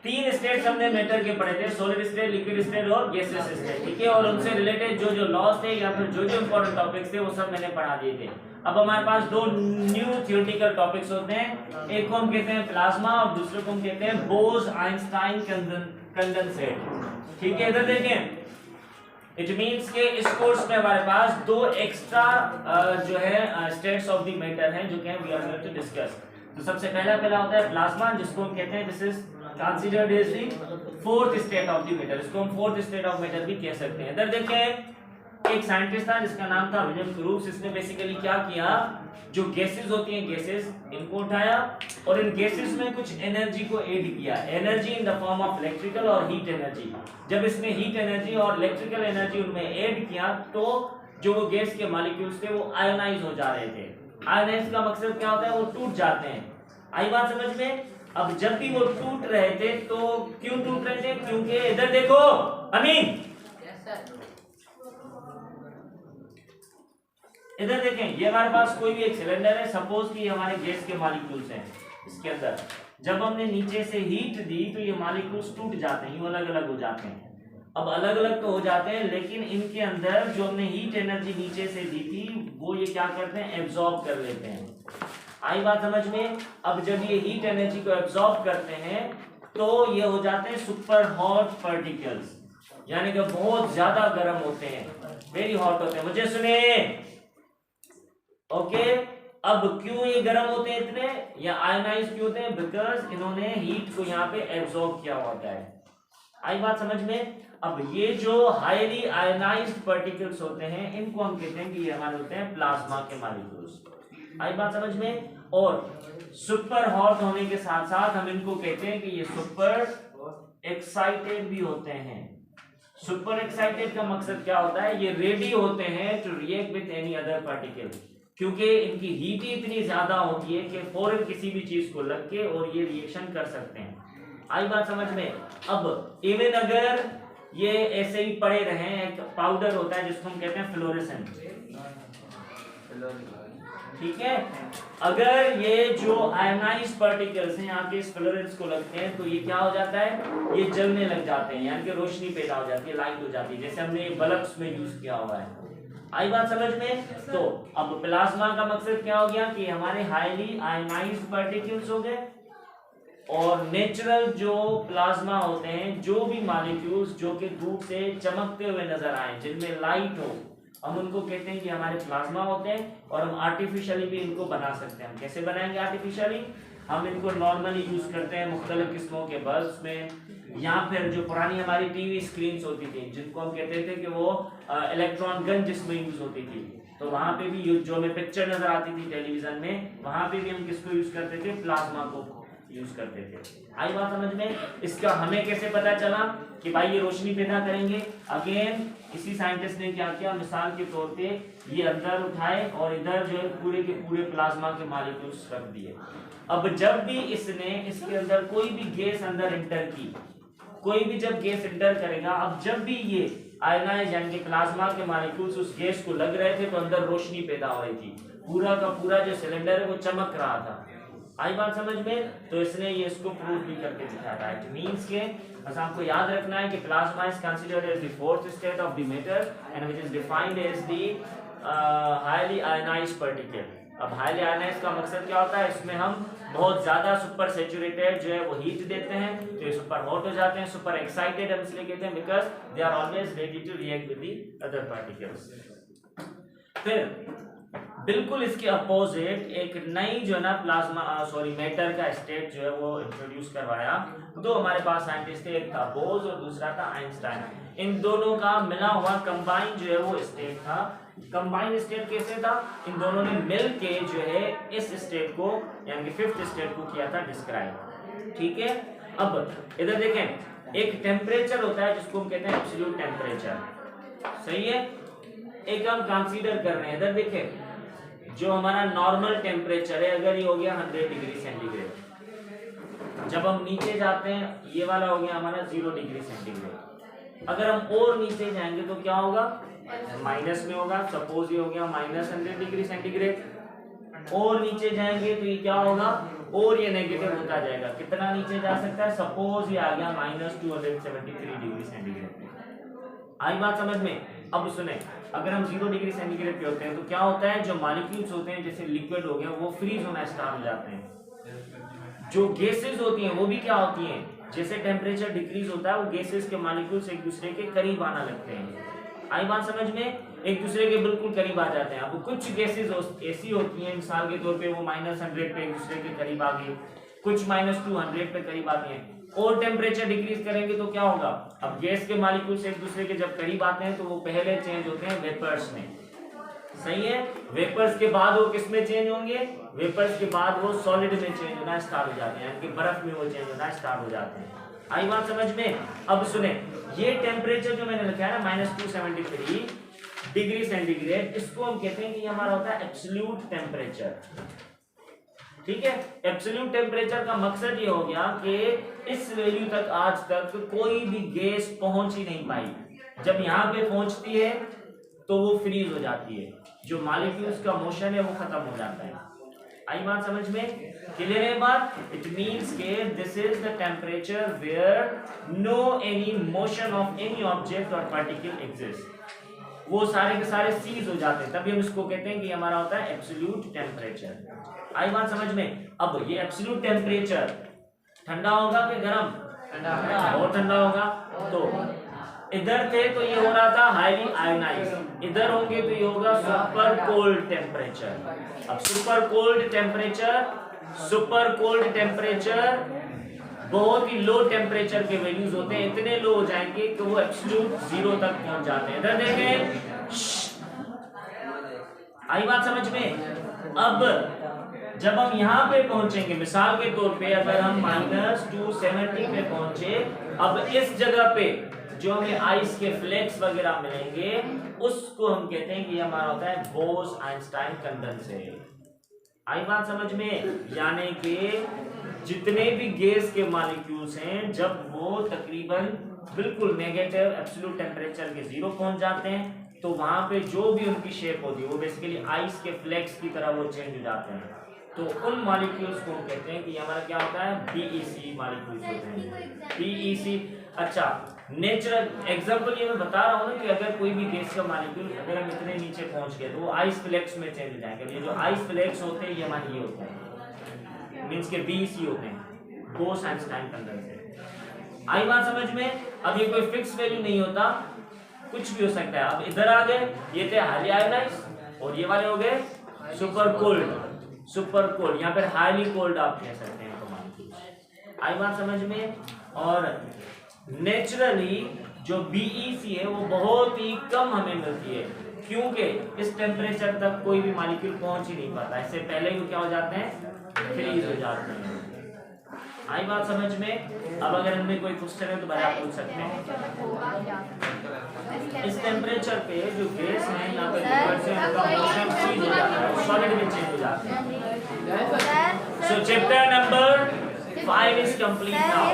तीन स्टेट्स हमने मैटर के पढ़े थे, सॉलिड स्टेट, लिक्विड स्टेट और गैसियस स्टेट, ठीक है। और उनसे रिलेटेड जो जो लॉस थे या फिर जो जो इंपॉर्टेंट टॉपिक्स थे वो सब मैंने पढ़ा दिए थे। अब हमारे पास दो न्यू थियोरेटिकल टॉपिक्स होते हैं, एक को हम कहते हैं प्लाज्मा और दूसरे को हम कहते हैं बोस आइंस्टाइन कंडेंसेट, ठीक है। इधर देखें, इट मींस के इस कोर्स में हमारे पास दो एक्स्ट्रा जो है स्टेट्स ऑफ द मैटर हैं जो कि we are going to discuss. तो सबसे पहला होता है प्लाज्मा, जिसको हम कहते हैं this is considered as the fourth state of the matter, इसको हम फोर्थ स्टेट ऑफ मैटर भी कह सकते हैं। इधर देखें, एक साइंटिस्ट था जिसका नाम था विलियम क्रूक्स। इसने बेसिकली क्या किया, जो गैसेस होती हैं गैसेस, इनको उठाया और इन गैसेस में कुछ एनर्जी को ऐड किया, energy in the form of electrical और हीट एनर्जी। जब इसने हीट एनर्जी और इलेक्ट्रिकल एनर्जी उनमें ऐड किया तो जो वो गैस के मॉलिक्यूल्स थे वो आयोनाइज हो जा रहे थे। आयोनाइज का मकसद क्या होता है, वो टूट जाते हैं। आई बात समझ में? अब जब भी वो टूट रहे थे तो क्यों टूट रहे थे, क्योंकि इधर देखो अमीन, इधर देखें, ये हमारे पास कोई भी एक सिलेंडर है, सपोज कि हमारे गैस के मॉलिक्यूल्स हैं इसके अंदर। जब हमने नीचे से हीट दी तो ये मॉलिक्यूल्स टूट जाते हैं, ये अलग अलग हो जाते हैं। अब अलग अलग तो हो जाते हैं, लेकिन इनके अंदर जो हमने हीट एनर्जी नीचे से दी थी वो ये क्या करते हैं, एब्जॉर्ब कर लेते हैं। आई बात समझ में? अब जब ये हीट एनर्जी को एब्जॉर्ब करते हैं तो ये हो जाते हैं सुपर हॉट पार्टिकल्स, यानी कि बहुत ज्यादा गर्म होते हैं, वेरी हॉट होते हैं। मुझे सुने, ओके। अब क्यों ये गर्म होते हैं इतने, या आयनाइज क्यों होते हैं, बिकॉज इन्होंने हीट को यहाँ पे एब्जॉर्ब किया होता है। आई बात समझ में? अब ये जो हाईली आयनाइज्ड पार्टिकल्स होते हैं इनको हम कहते हैं कि ये हमारे होते हैं प्लाज्मा के मॉलिक्यूल्स। आई बात समझ में? और सुपर हॉट होने के साथ साथ हम इनको कहते हैं कि ये सुपर एक्साइटेड भी होते हैं। सुपर एक्साइटेड का मकसद क्या होता है, ये रेडी होते हैं to react with any other particle, क्योंकि इनकी हीट ही इतनी ज्यादा होती है कि फौरन किसी भी चीज को लग के और ये रिएक्शन कर सकते हैं। आई बात समझ में? अब इवन अगर ये ऐसे ही पड़े रहे, एक पाउडर होता है जिसको हम कहते हैं फ्लोरेसेंट, ठीक है। अगर ये जो आयनाइज पार्टिकल्स हैं यहाँ के इस फ्लोरेंस को लगते हैं तो ये क्या हो जाता है, ये जलने लग जाते हैं, यानी कि रोशनी पैदा हो जाती है, लाइट हो जाती है, जैसे हमने बल्ब्स में यूज किया हुआ है। आई बात समझ में? तो अब प्लाज्मा का मकसद क्या हो गया कि हमारे हाईली आयनाइज्ड पार्टिकल्स हो गए, और नेचुरल जो प्लाज्मा होते हैं, जो भी मॉलिक्यूल्स जो कि दूर से चमकते हुए नजर आए, जिनमें लाइट हो, हम उनको कहते हैं कि हमारे प्लाज्मा होते हैं। और हम आर्टिफिशियली भी इनको बना सकते हैं। हम कैसे बनाएंगे आर्टिफिशियली? हम इनको नॉर्मली यूज करते हैं मुख्तलिफ किस्मों के बल्ब्स में, या फिर जो पुरानी हमारी टीवी स्क्रीन्स होती थी जिनको हम कहते थे कि वो इलेक्ट्रॉन गन जिसमें यूज होती थी, तो वहां पे भी जो हमें पिक्चर नजर आती थी टेलीविजन में, वहां पे भी हम किसको यूज करते थे, प्लाज्मा को यूज करते थे। आई बात समझ में? इसका हमें कैसे पता चला कि भाई ये रोशनी पैदा करेंगे? अगेन इसी साइंटिस्ट ने क्या किया, मिसाल के तौर पे ये अंदर उठाए और इधर जो है पूरे के पूरे प्लाज्मा के मॉलिक्यूल्स रख दिए। अब जब भी इसने इसके अंदर कोई भी गैस अंदर इंटर की, कोई भी जब गैस इंटर करेगा, अब जब भी ये आयनाइज यानी कि प्लाज्मा के मॉलिक्यूल्स उस गैस को लग रहे थे तो अंदर रोशनी पैदा हो रही थी, पूरा का पूरा जो सिलेंडर है वो चमक रहा था। आई बात समझ में? तो इसने ये इसको प्रूव भी करके दिखाया था। इट मींस के बस आपको याद रखना है कि plasma is considered as the fourth state of the matter and which is defined as the highly ionized particle. अब हाईली आयनाइज्ड का मकसद क्या होता है, इसमें हम बहुत ज्यादा सुपर सैचुरेटेड जो है वो हीट देते हैं तो ये सुपर हॉट हो जाते हैं। सुपर एक्साइटेड हम इसलिए कहते हैं because they are always ready to react with the other particles. फिर बिल्कुल इसके अपोजिट एक नई जो है ना प्लाज्मा मैटर का स्टेट जो है वो इंट्रोड्यूस करवाया। दो हमारे पास साइंटिस्ट थे, एक था बोज और दूसरा था आइंस्टाइन। इन दोनों का मिला हुआ कंबाइन जो है वो स्टेट था। कंबाइन स्टेट कैसे था, इन दोनों ने मिल के जो है इस स्टेट को यानी कि फिफ्थ स्टेट को किया था डिस्क्राइब, ठीक है। अब इधर देखें, एक टेम्परेचर होता है जिसको हम कहते हैं एब्सोल्यूट टेम्परेचर, सही है। एक हम कंसीडर कर रहे हैं, इधर देखें जो हमारा नॉर्मल टेम्परेचर है, अगर ये हो गया 100 डिग्री सेंटीग्रेड, जब हम नीचे जाते हैं ये वाला हो गया हमारा 0 डिग्री सेंटीग्रेड। अगर हम और नीचे जाएंगे तो क्या होगा, माइनस में होगा। सपोज ये हो गया -100 डिग्री सेंटीग्रेड। और नीचे जाएंगे तो ये क्या होगा, और ये नेगेटिव होता जाएगा, कितना नीचे जा सकता है, सपोज ये आ गया -273 डिग्री सेंटीग्रेड। आई बात समझ में। अब सुने, अगर हम 0 डिग्री सेंटीग्रेड पे होते हैं तो क्या होता है, जो मॉलिक्यूल्स होते हैं जैसे लिक्विड हो गया वो फ्रीज होना स्टार्ट हो जाते हैं। जो गैसेस होती हैं वो भी क्या होती हैं, जैसे टेम्परेचर डिक्रीज होता है वो गैसेस के मॉलिक्यूल्स एक दूसरे के करीब आना लगते हैं। आई बात समझ में, एक दूसरे के बिल्कुल करीब आ जाते हैं। अब कुछ गैसेस ऐसी होती हैं, मिसाल के तौर पे वो -100 पे एक दूसरे के करीब आ गई, कुछ -200 पे करीब आती हैं। और टेम्परेचर डिक्रीज करेंगे तो क्या होगा, अब गैस के मॉलिक्यूल्स एक दूसरे के जब करीब आते हैं तो वो पहले चेंज होते हैं वेपर्स में, सही है। वेपर्स के बाद वो किस में चेंज होंगे, वेपर्स के बाद वो सॉलिड में चेंज होना स्टार्ट हो जाते हैं, यानी कि बर्फ में वो चेंज होना स्टार्ट हो जाते हैं। आई बात समझ में। अब सुने, ये टेम्परेचर जो मैंने लिखा है ना -273 डिग्री सेंटीग्रेड, इसको हम कहते हैं कि हमारा होता है एब्सोल्यूट टेम्परेचर, ठीक है। एब्सोल्यूट टेम्परेचर का मकसद ये हो गया कि इस वैल्यू तक आज तक कोई भी गैस पहुंच ही नहीं पाई, जब यहाँ पे पहुंचती है तो वो फ्रीज हो जाती है, जो मॉलिक्यूल्स का मोशन है वो खत्म हो जाता है। आई बात समझ में, क्लियर है बात। इट मींस के this is the temperature where no any motion of any object और पार्टिकल एग्जिस्ट, वो सारे के सारे सीज हो जाते हैं, तभी हम इसको कहते हैं कि हमारा होता है एब्सोल्यूट टेम्परेचर। आई बात समझ में। अब ये एब्सोल्यूट टेम्परेचर ठंडा होगा कि गर्म, बहुत ठंडा होगा। तो इधर थे तो ये हो रहा था हाईली आयोनाइज, इधर होंगे तो ये होगा सुपर कोल्ड टेम्परेचर। अब सुपर कोल्ड टेम्परेचर बहुत ही लो टेम्परेचर के वैल्यूज होते हैं, इतने लो हो जाएंगे कि वो एब्सोल्यूट 0 तक पहुंच जाते हैं। इधर देखें, आई बात समझ में। अब जब हम यहाँ पे पहुंचेंगे, मिसाल के तौर पे अगर हम -270 पे पहुंचे, अब इस जगह पे जो हमें आइस के फ्लेक्स वगैरह मिलेंगे उसको हम कहते हैं कि हमारा होता है बोस-आइंस्टाइन कंडेंसेट। आई बात समझ में, यानी कि जितने भी गैस के मॉलिक्यूल्स हैं जब वो तकरीबन बिल्कुल नेगेटिव एब्सोल्यूट टेम्परेचर के 0 पहुंच जाते हैं तो वहां पे जो भी उनकी शेप होती है वो बेसिकली आइस के फ्लेक्स की तरह वो चेंज हो जाते हैं। तो उन मॉलिक्यूल्स को हम कहते हैं कि हमारा क्या होता है, BEC मॉलिक्यूल्स होते हैं, BEC। अच्छा, नेचुरल एग्जांपल ये मैं बता रहा हूँ ना कि अगर कोई भी गैस का मॉलिक्यूल अगर हम इतने नीचे पहुंच गए तो वो आइस फ्लेक्स में चेंज हो जाएंगे। ये जो आइस फ्लेक्स होते हैं ये हमारे ये होते हैं, मींस के BEC होते हैं, बोस-आइंस्टाइन कंडेंसेट। आई बात समझ में। अब ये कोई फिक्स वैल्यू नहीं होता, कुछ भी हो सकता है। अब इधर आ गए, ये थे हाईली आयोनाइज और ये वाले हो गए सुपर कोल्ड, यहाँ पर हाईली कोल्ड आप कह सकते हैं तो मॉलिक्यूल्स। आई बात समझ में। और नेचुरली जो BEC है वो बहुत ही कम हमें मिलती है, क्योंकि इस टेम्परेचर तक कोई भी मॉलिक्यूल पहुंच ही नहीं पाता, इससे पहले ही क्या हो जाते हैं, फ्रीज हो जाते हैं। आई बात समझ में। अब अगर हमें कोई क्वेश्चन है तो भाई आप पूछ सकते हैं। इस टेम्परेचर पे जो गैस है यहाँ पे लिक्विड से उनका मोशन फ्रीज हो जाता है, सॉलिड में चेंज हो जाता है। सो chapter number 5 is complete now.